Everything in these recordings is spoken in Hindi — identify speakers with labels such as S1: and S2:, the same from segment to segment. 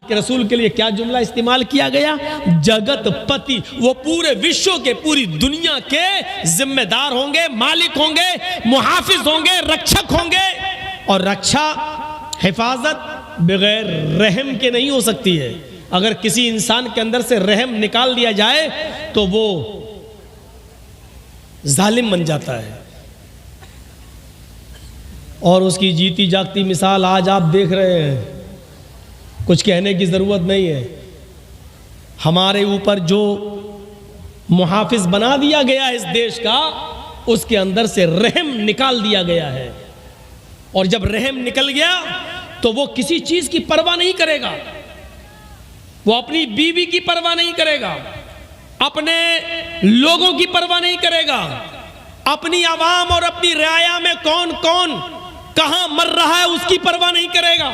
S1: के रसूल के लिए क्या जुमला इस्तेमाल किया गया? जगत पति। वो पूरे विश्व के, पूरी दुनिया के जिम्मेदार होंगे, मालिक होंगे, मुहाफिज होंगे, रक्षक होंगे। और रक्षा, हिफाजत बगैर रहम के नहीं हो सकती है। अगर किसी इंसान के अंदर से रहम निकाल दिया जाए तो वो जालिम बन जाता है। और उसकी जीती जागती मिसाल आज आप देख रहे हैं, कुछ कहने की ज़रूरत नहीं है। हमारे ऊपर जो मुहाफिज बना दिया गया है इस देश का, उसके अंदर से रहम निकाल दिया गया है। और जब रहम निकल गया तो वो किसी चीज़ की परवाह नहीं करेगा। वो अपनी बीवी की परवाह नहीं करेगा, अपने लोगों की परवाह नहीं करेगा, अपनी आवाम और अपनी रियाया में कौन कौन कहां मर रहा है उसकी परवाह नहीं करेगा।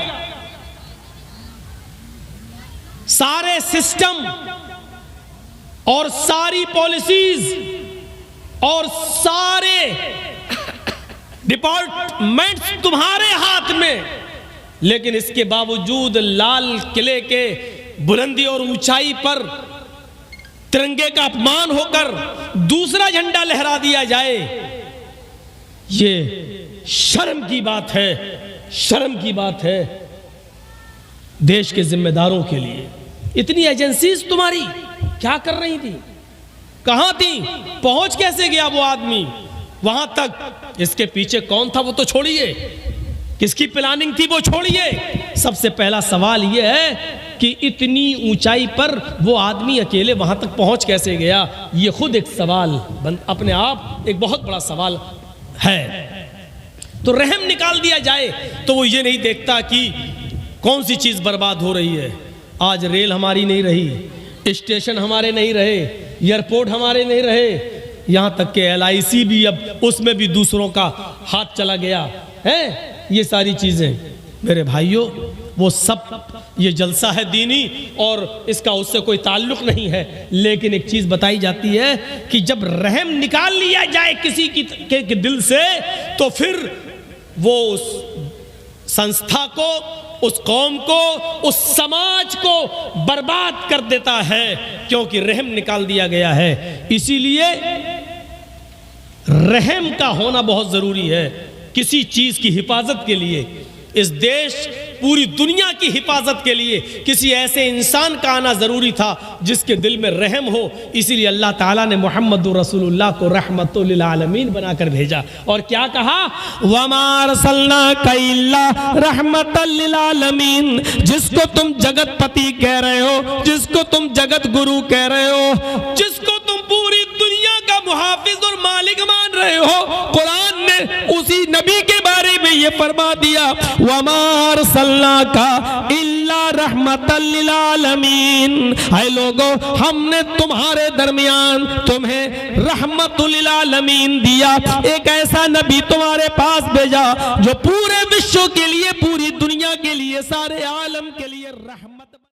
S1: सारे सिस्टम और सारी पॉलिसीज और सारे डिपार्टमेंट्स तुम्हारे हाथ में, लेकिन इसके बावजूद लाल किले के बुलंदी और ऊंचाई पर तिरंगे का अपमान होकर दूसरा झंडा लहरा दिया जाए, ये शर्म की बात है, शर्म की बात है देश के जिम्मेदारों के लिए। इतनी एजेंसीज तुम्हारी क्या कर रही थी? कहां थी? पहुंच कैसे गया वो आदमी वहां तक? इसके पीछे कौन था वो तो छोड़िए, किसकी प्लानिंग थी वो छोड़िए। सबसे पहला सवाल यह है कि इतनी ऊंचाई पर वो आदमी अकेले वहां तक पहुंच कैसे गया? ये खुद एक सवाल अपने आप एक बहुत बड़ा सवाल है। तो रहम निकाल दिया जाए तो वो ये नहीं देखता कि कौन सी चीज़ बर्बाद हो रही है। आज रेल हमारी नहीं रही, स्टेशन हमारे नहीं रहे, एयरपोर्ट हमारे नहीं रहे, यहाँ तक के LIC भी अब उसमें भी दूसरों का हाथ चला गया है। ये सारी चीज़ें मेरे भाइयों, वो सब ये जलसा है दीनी और इसका उससे कोई ताल्लुक़ नहीं है। लेकिन एक चीज़ बताई जाती है कि जब रहम निकाल लिया जाए किसी के दिल से, तो फिर वो उस संस्था को, उस कौम को, उस समाज को बर्बाद कर देता है, क्योंकि रहम निकाल दिया गया है। इसीलिए रहम का होना बहुत ज़रूरी है किसी चीज़ की हिफाजत के लिए। इस देश, पूरी दुनिया की हिफाजत के लिए किसी ऐसे इंसान का आना ज़रूरी था जिसके दिल में रहम हो। इसीलिए अल्लाह ताला ने मुहम्मदुर रसूलुल्लाह को रहमतुल लिल आलमीन बनाकर भेजा। और क्या कहा? वमा अरसलनाका इल्ला रहमतल लिल आलमीन। जिसको तुम जगतपति कह रहे हो, जिसको तुम जगत गुरु कह रहे हो, जिसको तुम पूरी दुनिया का मुहाफिज और मालिक मान रहे हो, कुरान ने उसी नबी के बारे में ये फरमा दिया, वमा अरसलनाका इल्ला रहमतल लिल आलमीन। ऐ लोगों, हमने तुम्हारे दरमियान तुम्हें रहमतुल लिल आलमीन दिया। एक ऐसा नबी तुम्हारे पास भेजा जो पूरे विश्व के लिए, पूरी दुनिया के लिए, सारे आलम के लिए रहमत